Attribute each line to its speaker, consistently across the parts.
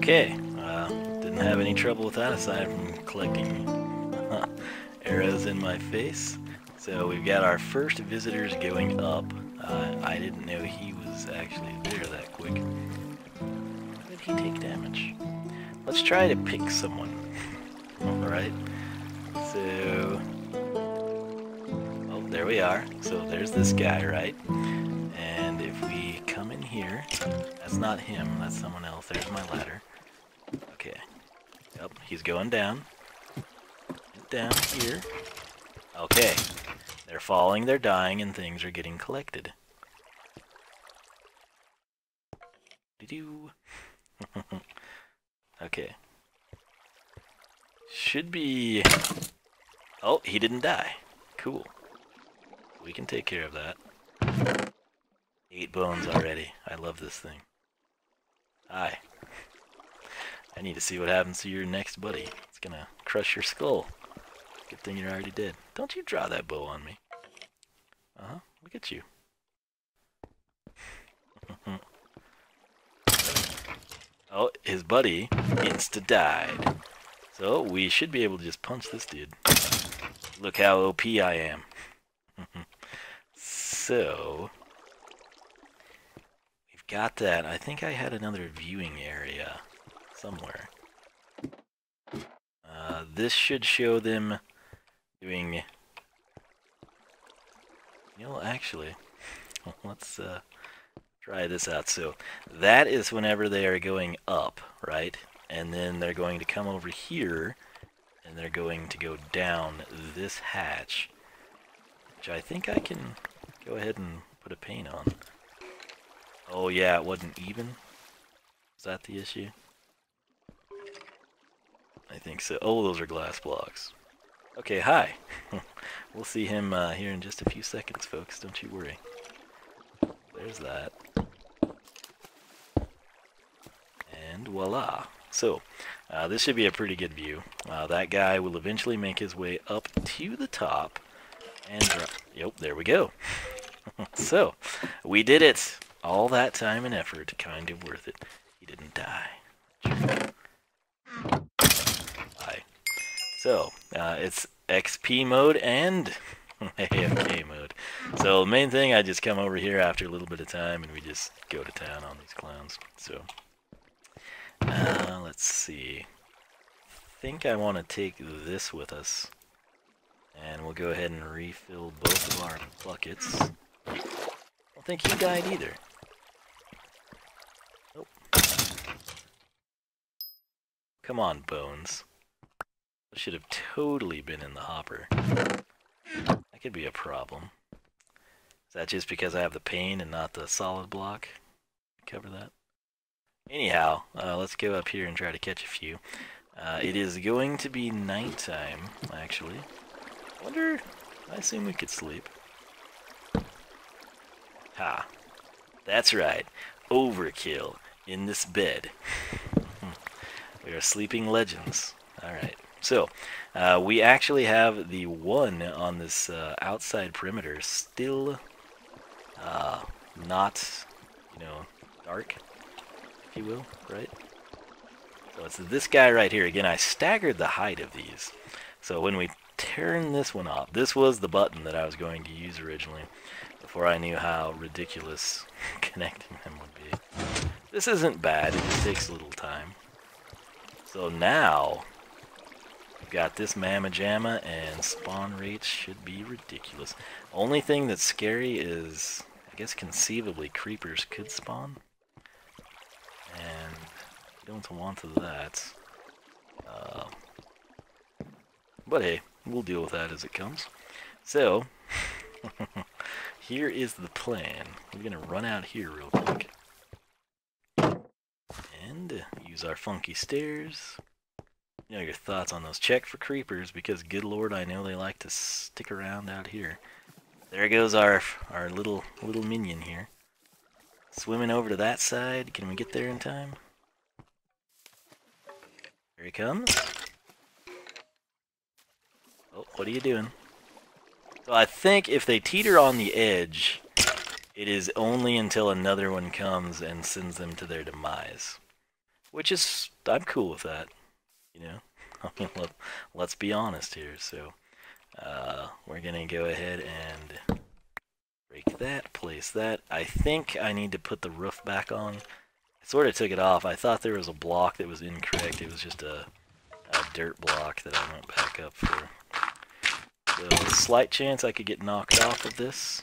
Speaker 1: Okay, didn't have any trouble with that aside from collecting arrows in my face. So we've got our first visitors going up. I didn't know he was actually there that quick. How did he take damage? Let's try to pick someone. Alright, so... Oh, there we are. So there's this guy, right? And if we come in here... That's not him, that's someone else. There's my ladder. Okay. Yep, he's going down. Down here. Okay. They're falling, they're dying, and things are getting collected. Doo-doo. Okay. Should be... Oh, he didn't die. Cool. We can take care of that. 8 bones already. I love this thing. Hi. I need to see what happens to your next buddy. It's gonna crush your skull. Good thing you're already dead. Don't you draw that bow on me. Uh-huh. Look at you. Oh, his buddy insta-died. So, we should be able to just punch this dude. Look how OP I am. So... We've got that. I think I had another viewing area somewhere. This should show them doing... You know, actually, let's try this out. So, that is whenever they are going up, right? And then they're going to come over here, and they're going to go down this hatch, which I think I can go ahead and put a paint on. Oh yeah, it wasn't even? Is that the issue? I think so. Oh, those are glass blocks. Okay, hi. We'll see him here in just a few seconds, folks. Don't you worry. There's that. And voila. So, this should be a pretty good view. That guy will eventually make his way up to the top. And yep, there we go. So, we did it. All that time and effort, kind of worth it. He didn't die. Bye. So, it's XP mode and AFK mode. So, the main thing, I just come over here after a little bit of time and we just go to town on these clowns. So, let's see. I think I want to take this with us. And we'll go ahead and refill both of our buckets. I don't think he died either. Nope. Come on, Bones. I should have totally been in the hopper. That could be a problem. Is that just because I have the pane and not the solid block? Cover that. Anyhow, let's go up here and try to catch a few. It is going to be nighttime, actually. I assume we could sleep. Ha. That's right. Overkill in this bed. We are sleeping legends. Alright. So, we actually have the one on this outside perimeter still not, dark, if you will, right? So it's this guy right here. Again, I staggered the height of these. So when we turn this one off, this was the button that I was going to use originally before I knew how ridiculous connecting them would be. This isn't bad, it just takes a little time. So now, we've got this mamma jamma, and spawn rates should be ridiculous. Only thing that's scary is, I guess conceivably, creepers could spawn. And you don't want that. But hey, we'll deal with that as it comes. So, here is the plan. We're going to run out here real quick. And use our funky stairs. You know your thoughts on those. Check for creepers, because good lord, I know they like to stick around out here. There goes our little minion here. Swimming over to that side. Can we get there in time? Here he comes. Oh, what are you doing? So I think if they teeter on the edge, it is only until another one comes and sends them to their demise. which is, I'm cool with that, you know. I mean, let's be honest here. So we're gonna go ahead and break that, place that. I think I need to put the roof back on. I sort of took it off. I thought there was a block that was incorrect. It was just a dirt block that I went back up for. So a slight chance I could get knocked off of this.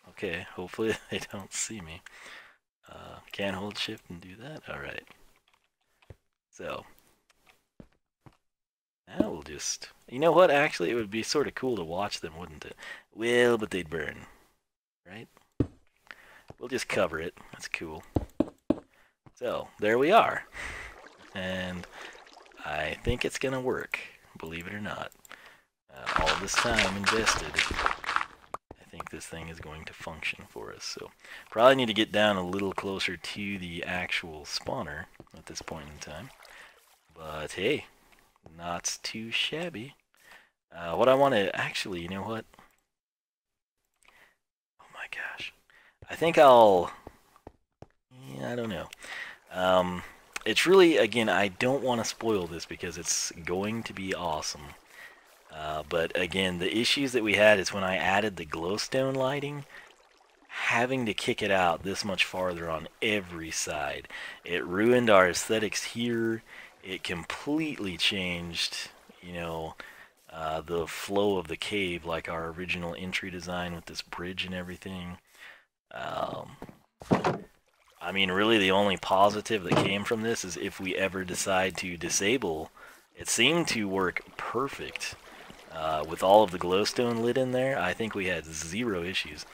Speaker 1: Okay, hopefully they don't see me. Can't hold shift and do that? Alright. So, now we'll just... You know what, actually, it would be sort of cool to watch them, wouldn't it? Well, but they'd burn. Right? We'll just cover it. That's cool. So, there we are. And I think it's gonna work, believe it or not. All this time invested, I think this thing is going to function for us. So, probably need to get down a little closer to the actual spawner at this point in time. But hey, not too shabby. What I want to actually, you know what? Oh my gosh. I think I'll... Yeah, I don't know. It's really, again, I don't want to spoil this because it's going to be awesome. But again, the issues that we had is when I added the glowstone lighting, having to kick it out this much farther on every side. It ruined our aesthetics here. It completely changed, you know, the flow of the cave, like our original entry design with this bridge and everything. I mean, really the only positive that came from this is if we ever decide to disable, it seemed to work perfect. With all of the glowstone lit in there, I think we had zero issues.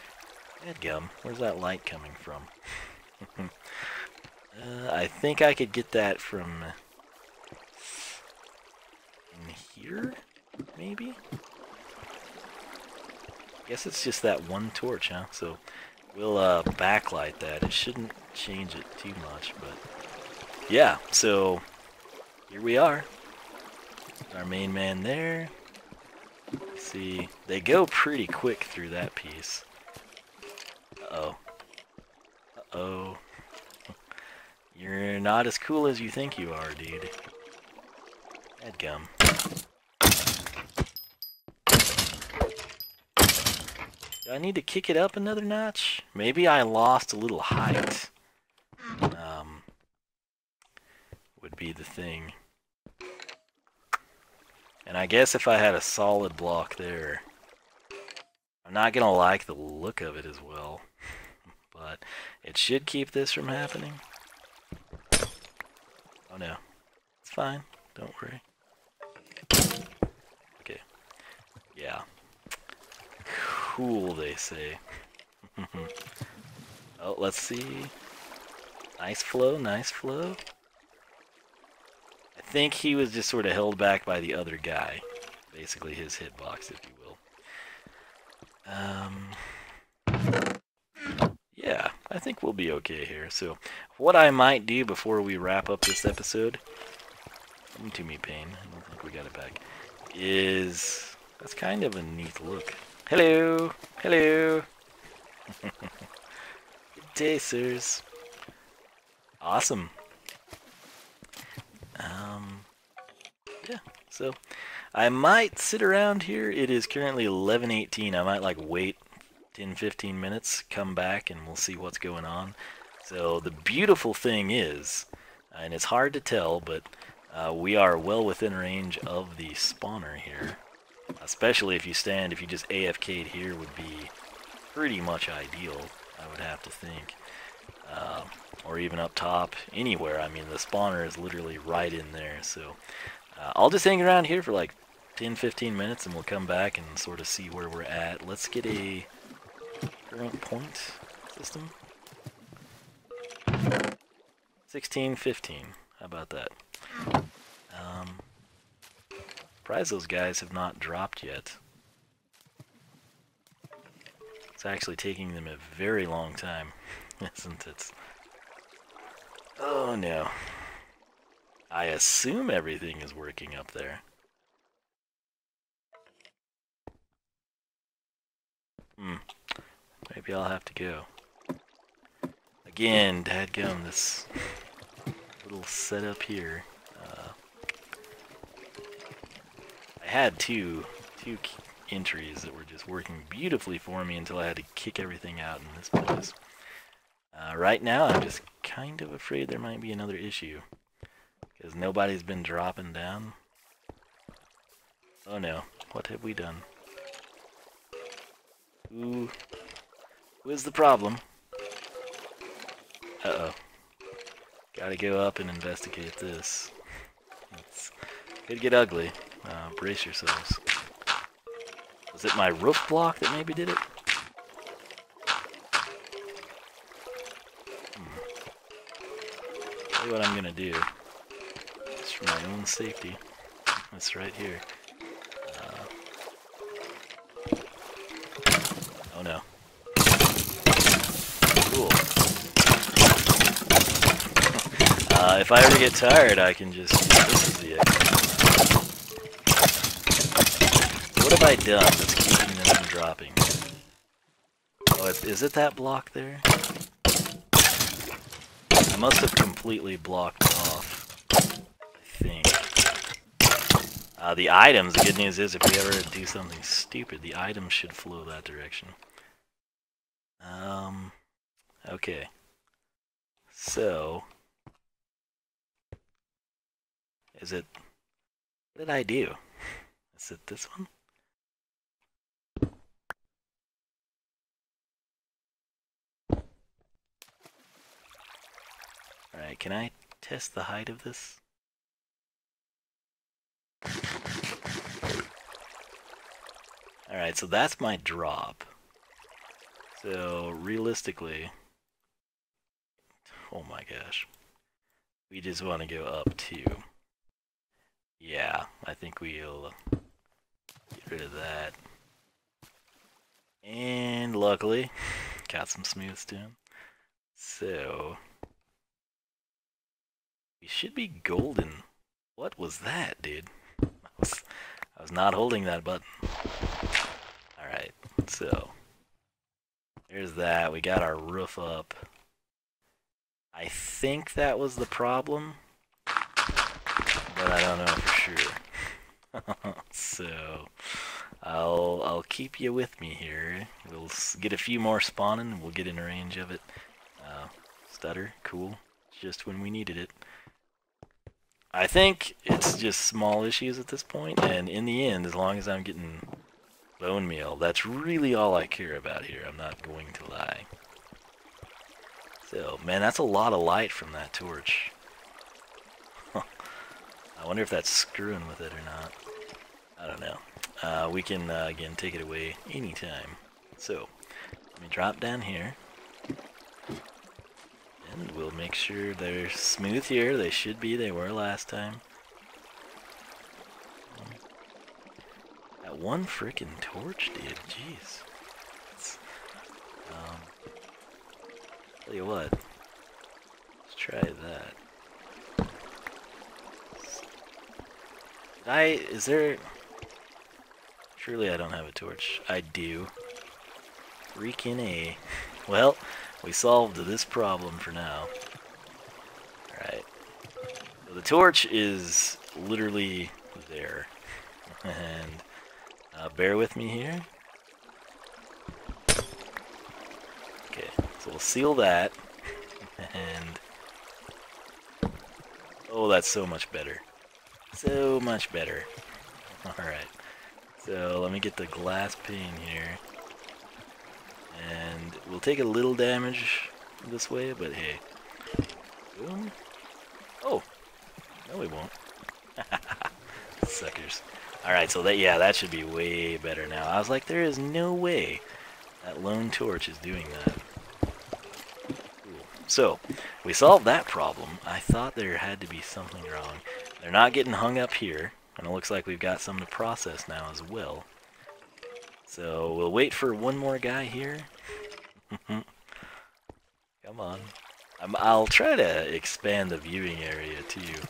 Speaker 1: Headgum, where's that light coming from? I think I could get that from in here, maybe? Guess it's just that one torch, huh? So we'll backlight that. It shouldn't change it too much, but yeah, so here we are. Our main man there. See, they go pretty quick through that piece. Uh-oh. Uh-oh. You're not as cool as you think you are, dude. Headgum. Do I need to kick it up another notch? Maybe I lost a little height. Would be the thing. And I guess if I had a solid block there, I'm not gonna like the look of it as well. But it should keep this from happening. Oh no. It's fine. Don't worry. Okay. Yeah. Cool, they say. Oh, let's see. Nice flow, nice flow. I think he was just sort of held back by the other guy. Basically his hitbox, if you will. Yeah, I think we'll be okay here. So, what I might do before we wrap up this episode, come to me, Pain, I don't think we got it back, is, that's kind of a neat look. Hello! Hello! Good day, sirs. Awesome. Yeah, so I might sit around here. It is currently 11:18. I might like wait 10-15 minutes, come back, and we'll see what's going on. So the beautiful thing is, and it's hard to tell, but we are well within range of the spawner here. Especially if you just AFK'd here would be pretty much ideal, I would have to think. Or even up top, anywhere. I mean, the spawner is literally right in there, so I'll just hang around here for like 10-15 minutes and we'll come back and sort of see where we're at. Let's get a current point system. 16-15. How about that? Surprised those guys have not dropped yet. It's actually taking them a very long time, isn't it? Oh no. I assume everything is working up there. Maybe I'll have to go. Again, dadgum, this little setup here. I had two entries that were just working beautifully for me until I had to kick everything out in this place. Right now, I'm just kind of afraid there might be another issue, because nobody's been dropping down. Oh no, what have we done? Who is the problem? Uh-oh. Gotta go up and investigate this. It could get ugly. Brace yourselves. Was it my roof block that maybe did it? Tell you what I'm gonna do. Just for my own safety. This right here. Oh no. Cool. If I ever get tired, I can just use this as the exit. What have I done that's keeping them from dropping? Oh, is it that block there? I must have completely blocked off, I think. The items, the good news is if we ever do something stupid, the items should flow that direction. Okay. So, is it, what did I do? Is it this one? Alright, can I test the height of this? Alright, so that's my drop. So, realistically, oh my gosh. We just want to go up 2. Yeah, I think we'll get rid of that. And luckily, got some smooth stone. So, we should be golden. What was that, dude? I was not holding that button. Alright, so there's that. We got our roof up. I think that was the problem, but I don't know for sure. So I'll keep you with me here. We'll get a few more spawning and we'll get in range of it. Stutter, cool. Just when we needed it. I think it's just small issues at this point, and in the end, as long as I'm getting bone meal, that's really all I care about here. I'm not going to lie. So, man, that's a lot of light from that torch. I wonder if that's screwing with it or not. I don't know. We can, again, take it away anytime. So, let me drop down here. And we'll make sure they're smooth here. They should be. They were last time. That one frickin' torch, dude. Jeez. Tell you what. Let's try that. Is there... Surely I don't have a torch. I do. Freaking A. Well, we solved this problem for now. Alright. So the torch is literally there. And bear with me here. Okay, so we'll seal that. And oh, that's so much better. So much better. Alright. So let me get the glass pane here. And we'll take a little damage this way, but hey. Boom. Oh! No, we won't. Suckers. Alright, so that should be way better now. I was like, there is no way that lone torch is doing that. Cool. So, we solved that problem. I thought there had to be something wrong. They're not getting hung up here, and it looks like we've got some to process now as well. So, we'll wait for one more guy here. Come on. I'll try to expand the viewing area too.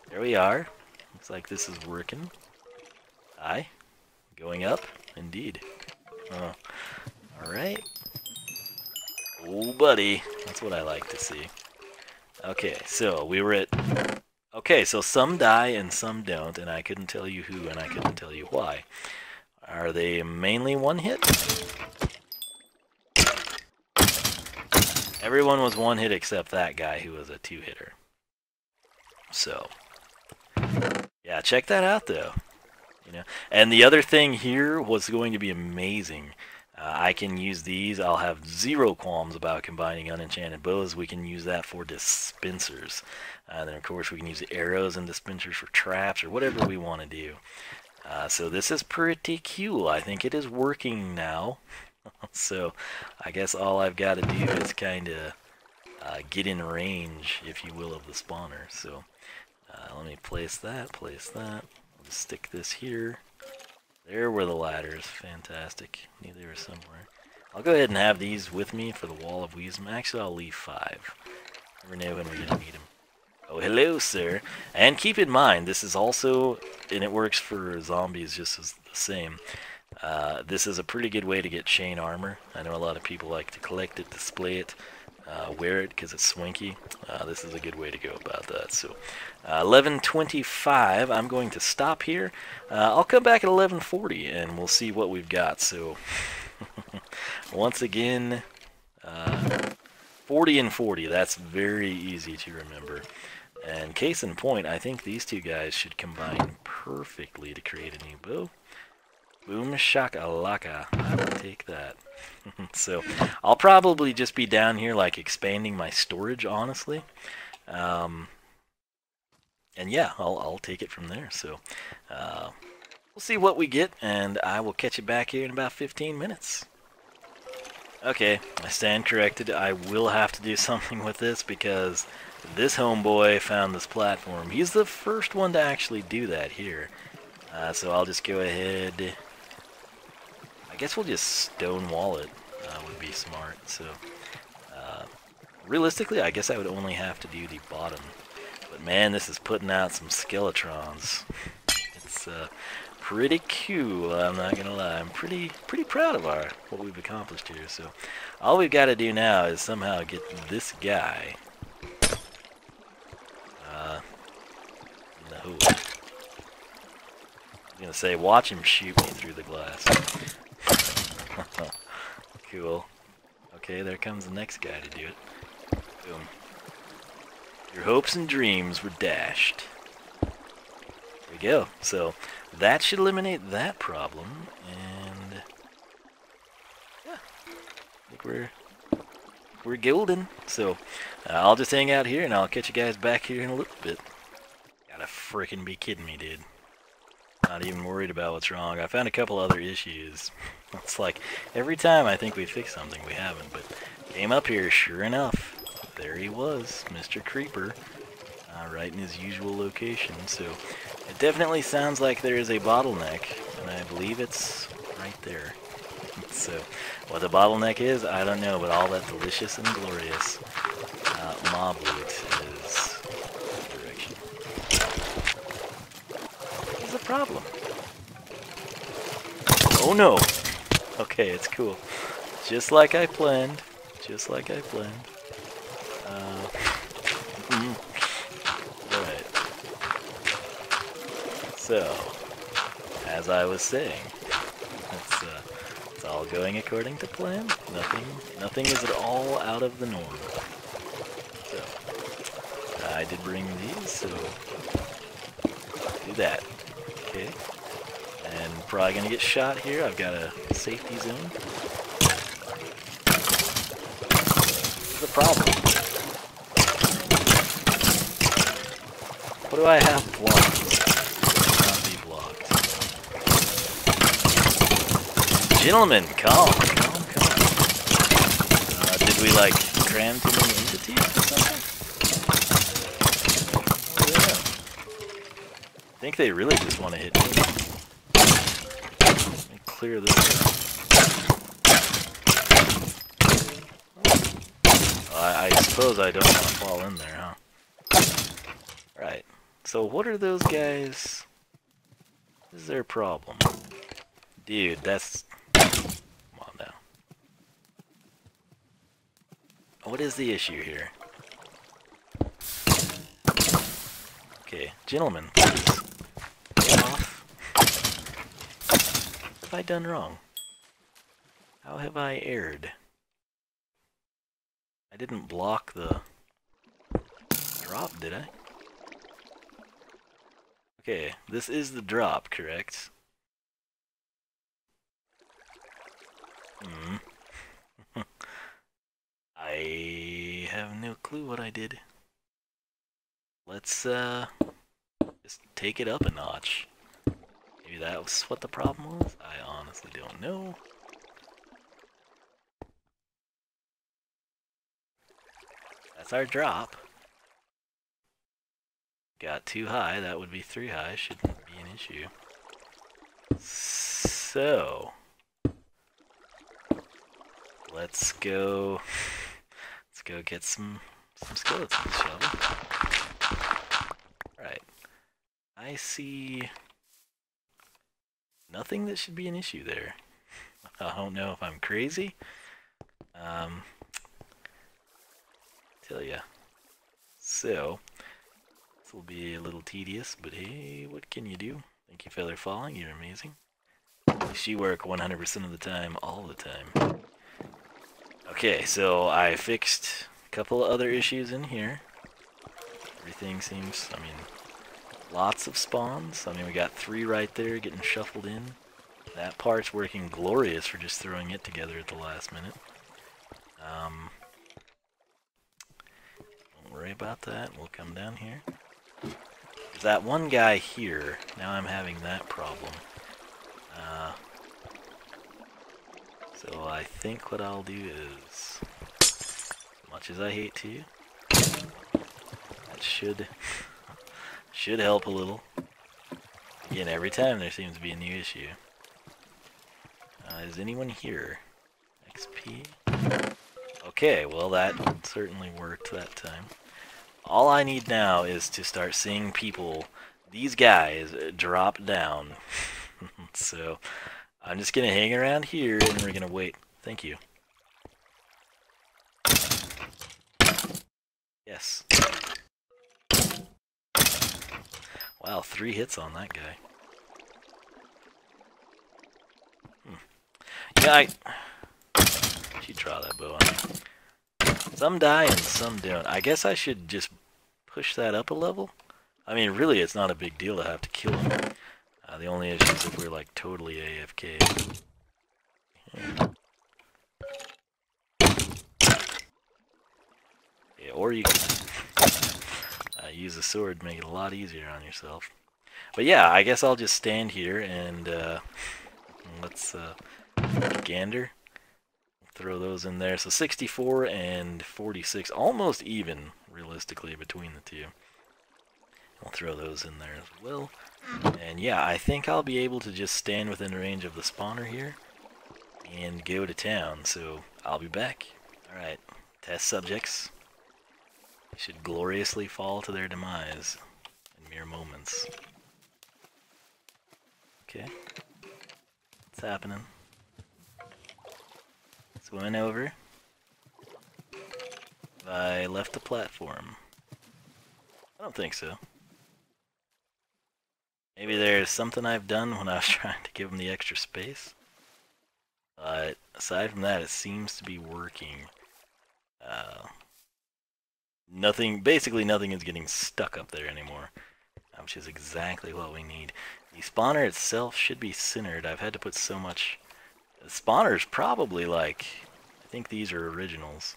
Speaker 1: There we are. Looks like this is working. Aye. Going up? Indeed. Alright. Oh, buddy. That's what I like to see. Okay, so we were at... Okay, so some die and some don't, and I couldn't tell you who, and I couldn't tell you why. Are they mainly one hit? Everyone was one hit except that guy who was a two-hitter. So, yeah, check that out though. You know, and the other thing here was going to be amazing. I can use these. I'll have zero qualms about combining unenchanted bows. We can use that for dispensers. And then of course we can use arrows and dispensers for traps or whatever we want to do. So this is pretty cool. I think it is working now. So I guess all I've got to do is kind of get in range, if you will, of the spawner. So let me place that. I'll just stick this here. There were the ladders. Fantastic. Knew they were somewhere. I'll go ahead and have these with me for the wall of Wiisdom. Actually, I'll leave 5. Never know when we're going to need them. Oh, hello, sir. And keep in mind, this is also, and it works for zombies just as the same, this is a pretty good way to get chain armor. I know a lot of people like to collect it, display it, wear it because it's swanky. This is a good way to go about that. So 11:25, I'm going to stop here. I'll come back at 11:40 and we'll see what we've got. So once again, 40 and 40, that's very easy to remember. And case in point, I think these two guys should combine perfectly to create a new bow. Boom shakalaka. I will take that. So I'll probably just be down here like expanding my storage, honestly. And yeah, I'll take it from there. So we'll see what we get, and I will catch you back here in about 15 minutes. Okay, I stand corrected. I will have to do something with this because this homeboy found this platform. He's the first one to actually do that here. So I'll just go ahead. I guess we'll just stonewall it. Would be smart. So realistically, I guess I would only have to do the bottom. But man, this is putting out some skeletrons. It's pretty cool. I'm not gonna lie. I'm pretty proud of what we've accomplished here. So all we've got to do now is somehow get this guy in the hole. I'm gonna say, watch him shoot me through the glass. Cool. Okay, there comes the next guy to do it. Boom. Your hopes and dreams were dashed. There we go. So that should eliminate that problem, and yeah, I think we're golden. So I'll just hang out here, and I'll catch you guys back here in a little bit. Gotta frickin' be kidding me, dude. Not even worried about what's wrong. I found a couple other issues. It's like every time I think we fixed something, we haven't. But came up here, sure enough, there he was, Mr. Creeper, right in his usual location. So it definitely sounds like there is a bottleneck, and I believe it's right there. So what the bottleneck is, I don't know, but all that delicious and glorious mob loot is direction. What's the problem? Oh no! Okay, it's cool. Just like I planned. Just like I planned. Alright. So, as I was saying, it's all going according to plan. Nothing is at all out of the norm. So, I did bring these, so do that. Okay. And probably gonna get shot here. I've got a safety zone. What's the problem? What do I have blocked? Not be blocked. Gentlemen, calm. Did we like cram too many entities or something? Yeah. I think they really just want to hit me. Let me clear this out. I suppose I don't want to fall in there, huh? Right. So what are those guys? What is their problem? Dude, that's... Come on now. what is the issue here? Okay, gentlemen, please. Get off. What have I done wrong? How have I erred? I didn't block the drop, did I? Okay, this is the drop, correct? I have no clue what I did. Let's just take it up a notch. Maybe that was what the problem was? I honestly don't know. That's our drop. Got too high, that would be 3 high, shouldn't be an issue. So let's go get some skeletons, shall we? Alright. I see nothing that should be an issue there. I don't know if I'm crazy. Tell ya. So this will be a little tedious, but hey, what can you do? Thank you, Feather Falling, you're amazing. She work 100% of the time, all the time. Okay, so I fixed a couple of other issues in here. Everything seems, I mean, lots of spawns. I mean, we got 3 right there getting shuffled in. That part's working glorious for just throwing it together at the last minute. Don't worry about that, we'll come down here. There's that one guy here, now I'm having that problem. So I think what I'll do is, as much as I hate to, that should help a little. Again, every time there seems to be a new issue. Is anyone here? XP? Okay, well that certainly worked that time. All I need now is to start seeing people, these guys, drop down. So I'm just gonna hang around here and we're gonna wait. Thank you. Yes. Wow, 3 hits on that guy. Yeah, I should draw that bow on. Some die and some don't. I guess I should just push that up a level. I mean, really, it's not a big deal to have to kill him. The only issue is if we're like totally AFK. Yeah, or you can use a sword to make it a lot easier on yourself. But yeah, I guess I'll just stand here and let's gander. Throw those in there. So 64 and 46, almost even realistically between the two. I'll throw those in there as well. And yeah, I think I'll be able to just stand within range of the spawner here and go to town. So I'll be back. Alright, test subjects should gloriously fall to their demise in mere moments. Okay, what's happening? Swimming over. I left the platform. I don't think so. Maybe there's something I've done when I was trying to give them the extra space. But aside from that, it seems to be working. Basically nothing is getting stuck up there anymore, which is exactly what we need. The spawner itself should be centered. I've had to put so much. The spawner's probably like, I think these are originals.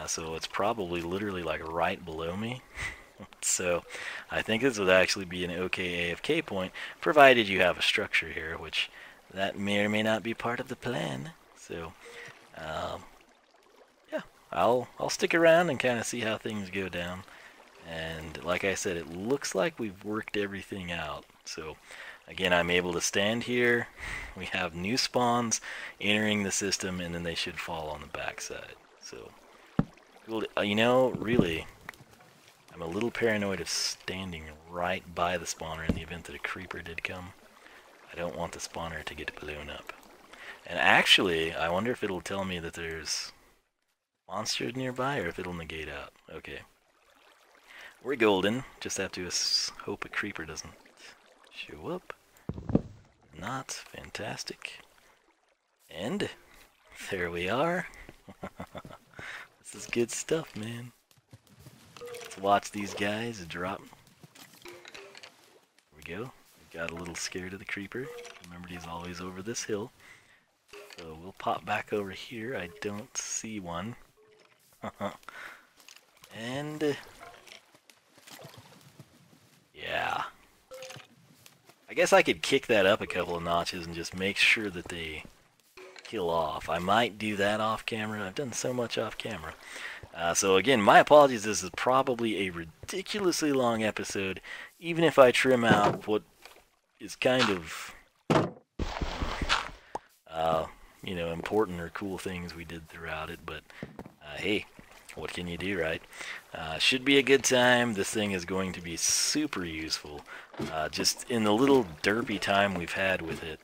Speaker 1: So it's probably literally like right below me. So I think this would actually be an okay AFK point, provided you have a structure here, which that may or may not be part of the plan. So yeah, I'll stick around and kind of see how things go down. And like I said, it looks like we've worked everything out. So again, I'm able to stand here. We have new spawns entering the system, and then they should fall on the backside. So, you know, really, I'm a little paranoid of standing right by the spawner in the event that a creeper did come. I don't want the spawner to get blown up. And actually, I wonder if it'll tell me that there's monsters nearby or if it'll negate out. Okay. We're golden. Just have to hope a creeper doesn't show up. Not. Fantastic. And there we are. This is good stuff, man. Let's watch these guys drop. Here we go. We got a little scared of the creeper. Remember, he's always over this hill. So we'll pop back over here. I don't see one. And yeah. I guess I could kick that up a couple of notches and just make sure that they kill off. I might do that off camera. I've done so much off camera. So again, my apologies. This is probably a ridiculously long episode, even if I trim out what is kind of, you know, important or cool things we did throughout it. But hey, what can you do, right? Should be a good time. This thing is going to be super useful. Just in the little derpy time we've had with it,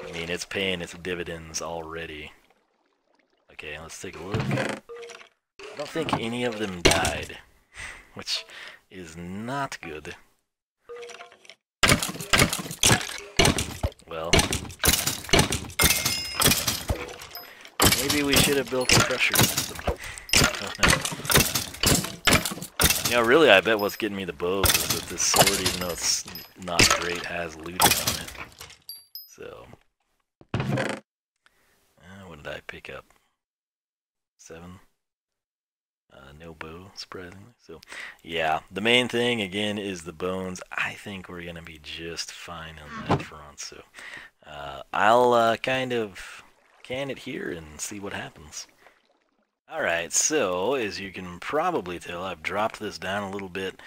Speaker 1: I mean, it's paying its dividends already. Okay, let's take a look. I don't think any of them died, which is not good. Well, maybe we should have built a crusher system. You know, really, I bet what's getting me the bows is that this sword, even though it's not great, has looting on it. So, what did I pick up? 7? No bow, surprisingly. So, yeah, the main thing, again, is the bones. I think we're going to be just fine on that front. So, I'll kind of can it here and see what happens. Alright, so as you can probably tell, I've dropped this down a little bit.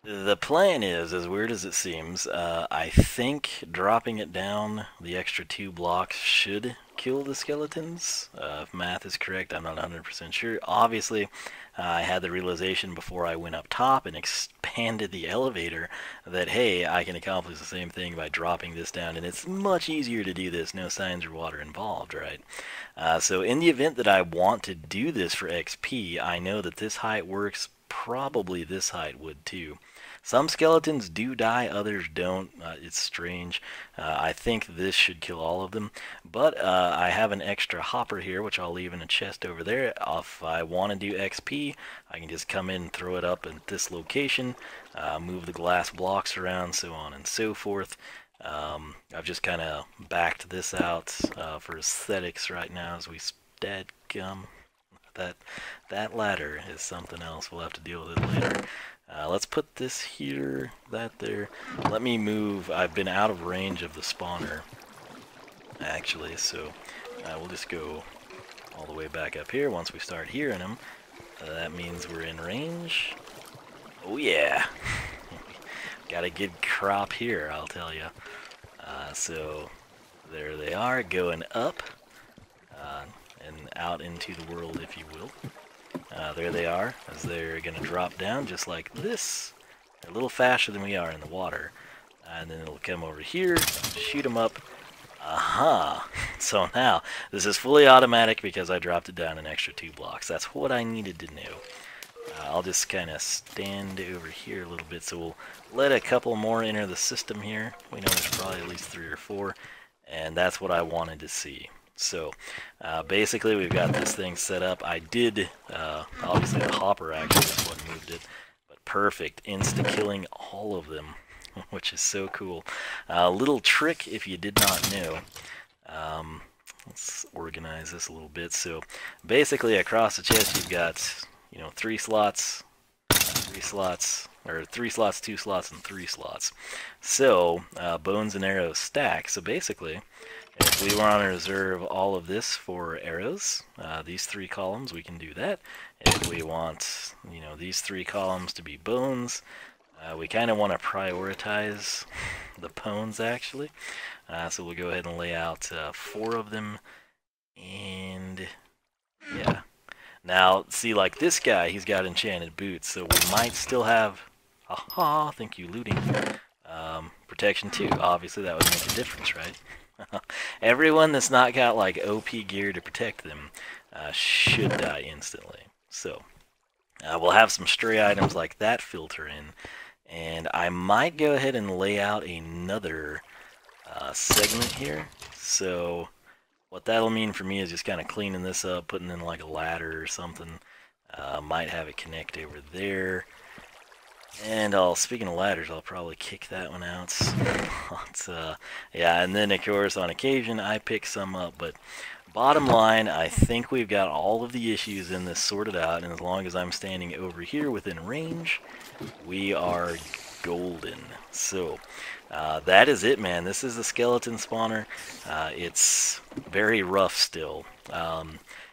Speaker 1: The plan is, as weird as it seems, I think dropping it down the extra 2 blocks should kill the skeletons. If math is correct, I'm not 100% sure. Obviously, I had the realization before I went up top and expanded the elevator that, hey, I can accomplish the same thing by dropping this down, and it's much easier to do this, no signs or water involved, right? So in the event that I want to do this for XP, I know that this height works, probably this height would too. Some skeletons do die, others don't. It's strange. I think this should kill all of them. But I have an extra hopper here, which I'll leave in a chest over there. If I want to do XP, I can just come in and throw it up at this location, move the glass blocks around, so on and so forth. I've just kind of backed this out for aesthetics right now as we dadgum. That ladder is something else. We'll have to deal with it later. Let's put this here, that there. Let me move. I've been out of range of the spawner, actually, so we'll just go all the way back up here. Once we start hearing them, that means we're in range. Oh yeah! Got a good crop here, I'll tell you. So there they are, going up and out into the world, if you will. There they are, as they're going to drop down just like this. They're a little faster than we are in the water. And then it'll come over here, shoot them up. Aha! So now, this is fully automatic because I dropped it down an extra 2 blocks. That's what I needed to know. I'll just kind of stand over here a little bit, so we'll let a couple more enter the system here. We know there's probably at least 3 or 4, and that's what I wanted to see. So, basically we've got this thing set up. I did, obviously the hopper actually is what moved it, but perfect, insta-killing all of them, which is so cool. Little trick if you did not know. Let's organize this a little bit. So, basically across the chest you've got, you know, 3 slots, 3 slots, or 3 slots, 2 slots, and 3 slots. So, bones and arrows stack. So basically, if we want to reserve all of this for arrows, these 3 columns, we can do that. If we want, you know, these 3 columns to be bones, we kind of want to prioritize the bones, actually. So we'll go ahead and lay out 4 of them, and yeah. Now, see, like this guy, he's got enchanted boots, so we might still have, aha, thank you, looting, protection 2. Obviously, that would make a difference, right? Everyone that's not got, like, OP gear to protect them, should die instantly. So we'll have some stray items like that filter in, and I might go ahead and lay out another segment here. So what that'll mean for me is just kind of cleaning this up, putting in like a ladder or something. Might have it connect over there. And speaking of ladders, I'll probably kick that one out. But, yeah, and then of course on occasion I pick some up, but bottom line, I think we've got all of the issues in this sorted out, and as long as I'm standing over here within range, we are golden. So that is it, man. This is the skeleton spawner. It's very rough still.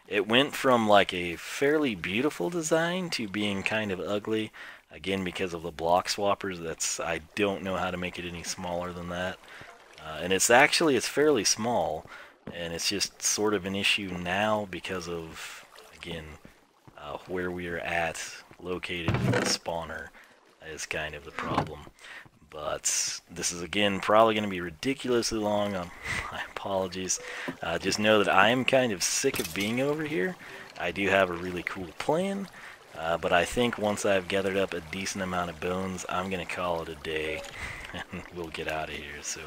Speaker 1: It went from like a fairly beautiful design to being kind of ugly. Again, because of the block swappers, I don't know how to make it any smaller than that. And it's fairly small, and it's just sort of an issue now because of, again, where we are located with the spawner is kind of the problem. But this is, again, probably going to be ridiculously long. My apologies. Just know that I am kind of sick of being over here. I do have a really cool plan. But I think once I've gathered up a decent amount of bones, I'm going to call it a day, and we'll get out of here. So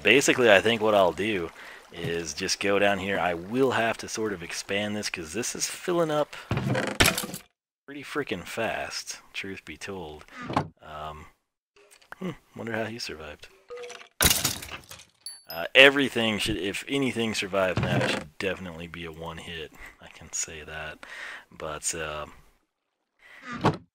Speaker 1: basically, I think what I'll do is just go down here. I will have to sort of expand this, because this is filling up pretty freaking fast, truth be told. Wonder how he survived. Everything should, if anything survives now, it should definitely be a one hit. I can say that. But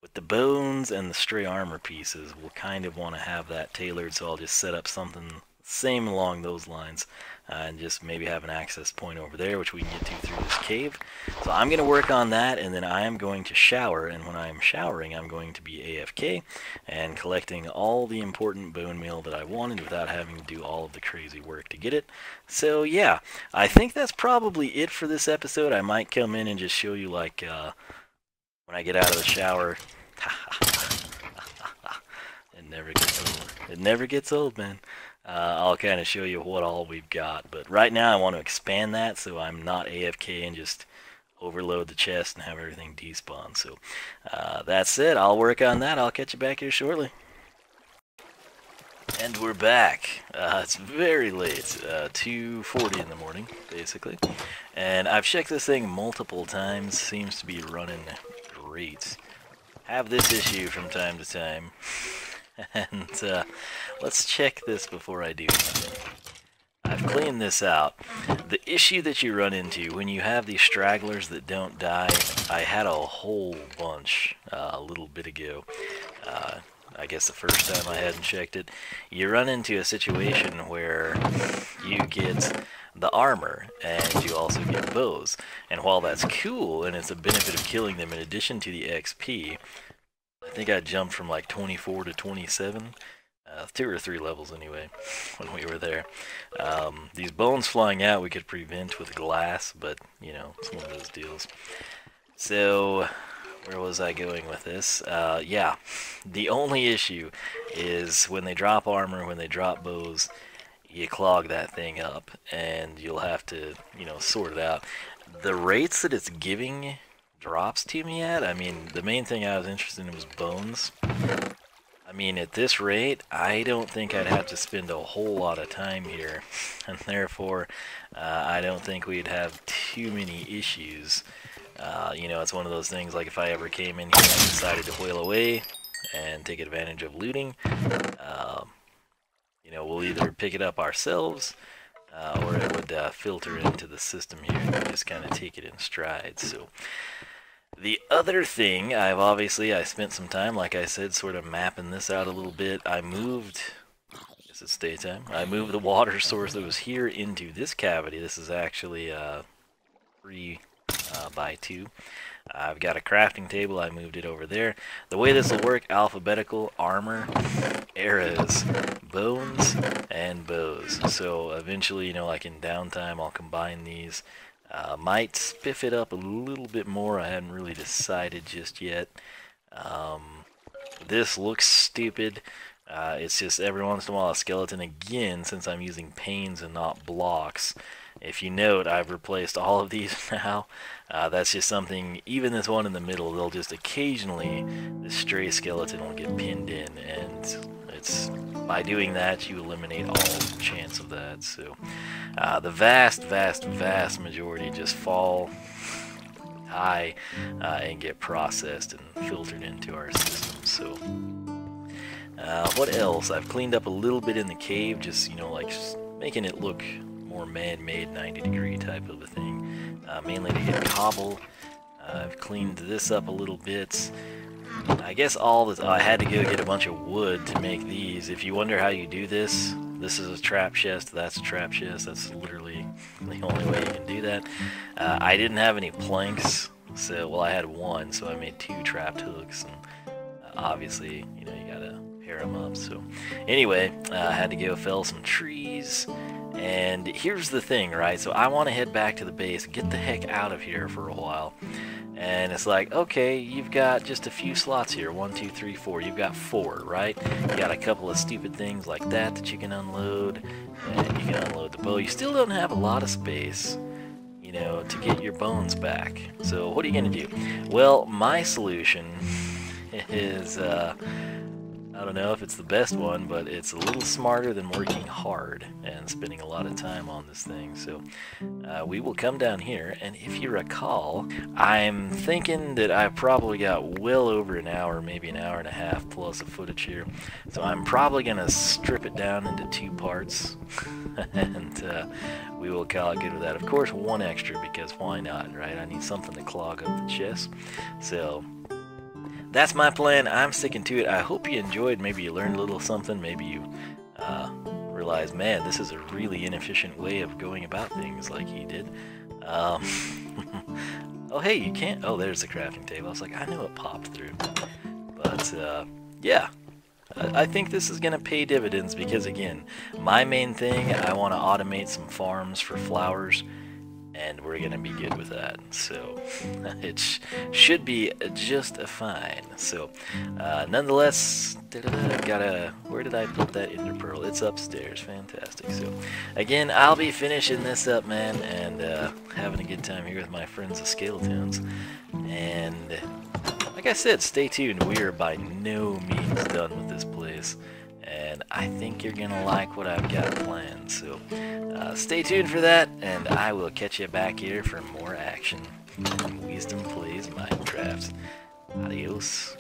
Speaker 1: with the bones and the stray armor pieces, we'll kind of want to have that tailored, so I'll just set up something same along those lines, and just maybe have an access point over there, which we can get to through this cave. So I'm going to work on that, and then I am going to shower, and when I'm showering, I'm going to be AFK, and collecting all the important bone meal that I wanted without having to do all of the crazy work to get it. So yeah, I think that's probably it for this episode. I might come in and just show you, like, when I get out of the shower. It never gets old. It never gets old, man. I'll kind of show you what all we've got. But right now I want to expand that so I'm not AFK and just overload the chest and have everything despawn. So that's it. I'll work on that. I'll catch you back here shortly. And we're back. It's very late, 2:40 in the morning, basically. And I've checked this thing multiple times. Seems to be running great. Have this issue from time to time. And let's check this before I do anything. I've cleaned this out. The issue that you run into when you have these stragglers that don't die, I had a whole bunch a little bit ago. I guess the first time I hadn't checked it. You run into a situation where you get the armor and you also get bows. And while that's cool and it's a benefit of killing them in addition to the XP, I think I jumped from like 24 to 27, 2 or 3 levels anyway, when we were there. These bones flying out we could prevent with glass, but, you know, it's one of those deals. So, where was I going with this? Yeah, the only issue is when they drop armor, when they drop bows, you clog that thing up, and you'll have to, you know, sort it out. The rates that it's giving drops to me at, I mean, the main thing I was interested in was bones. I mean, at this rate, I don't think I'd have to spend a whole lot of time here, and therefore, I don't think we'd have too many issues. You know, it's one of those things, like if I ever came in here and decided to whale away and take advantage of looting, you know, we'll either pick it up ourselves, or it would filter into the system here and just kind of take it in stride. So the other thing, I spent some time, like I said, sort of mapping this out a little bit. I moved, guess it's daytime, I moved the water source that was here into this cavity. This is actually 3 by 2. I've got a crafting table, I moved it over there. The way this will work, alphabetical, armor, arrows, bones, and bows. So eventually, you know, like in downtime, I'll combine these. Might spiff it up a little bit more, I hadn't really decided just yet. This looks stupid. It's just every once in a while a skeleton, again, since I'm using panes and not blocks, if you note, I've replaced all of these now. That's just something, even this one in the middle, they'll just occasionally, this stray skeleton will get pinned in, and it's, by doing that, you eliminate all chance of that. So the vast majority just fall, die, and get processed and filtered into our system. So what else? I've cleaned up a little bit in the cave, just, you know, like just making it look more man-made 90-degree type of a thing, mainly to get cobble. I've cleaned this up a little bit. I guess I had to go get a bunch of wood to make these. If you wonder how you do this, this is a trap chest, that's a trap chest. That's literally the only way you can do that. I didn't have any planks, so, well, I had one, so I made 2 trapped hooks, and obviously, you know, you gotta pair them up. So anyway, I had to go fell some trees. And here's the thing, right? So I want to head back to the base, get the heck out of here for a while. And it's like, okay, you've got just a few slots here. 1, 2, 3, 4. You've got 4, right? You got a couple of stupid things like that you can unload. And you can unload the bow. You still don't have a lot of space, you know, to get your bones back. So what are you going to do? Well, my solution is, I don't know if it's the best one, but it's a little smarter than working hard and spending a lot of time on this thing. So we will come down here, and if you recall, I'm thinking that I've probably got well over an hour, maybe an hour and a half plus of footage here. So I'm probably going to strip it down into 2 parts, and we will call it good with that. Of course, 1 extra, because why not, right? I need something to clog up the chest. So that's my plan. I'm sticking to it. I hope you enjoyed. Maybe you learned a little something. Maybe you realized, man, this is a really inefficient way of going about things, like he did. Oh, hey, you can't. Oh, there's the crafting table. I was like, I knew it popped through. But yeah, I think this is going to pay dividends because, again, my main thing, I want to automate some farms for flowers. And we're gonna be good with that, so it should be just fine. So nonetheless, where did I put that ender pearl? It's upstairs. Fantastic. So again, I'll be finishing this up, man, and having a good time here with my friends the skeletons. And like I said, stay tuned. We are by no means done with this place, and I think you're gonna like what I've got planned. So stay tuned for that, and I will catch you back here for more action. Wiisdom Plays Minecraft. Adios.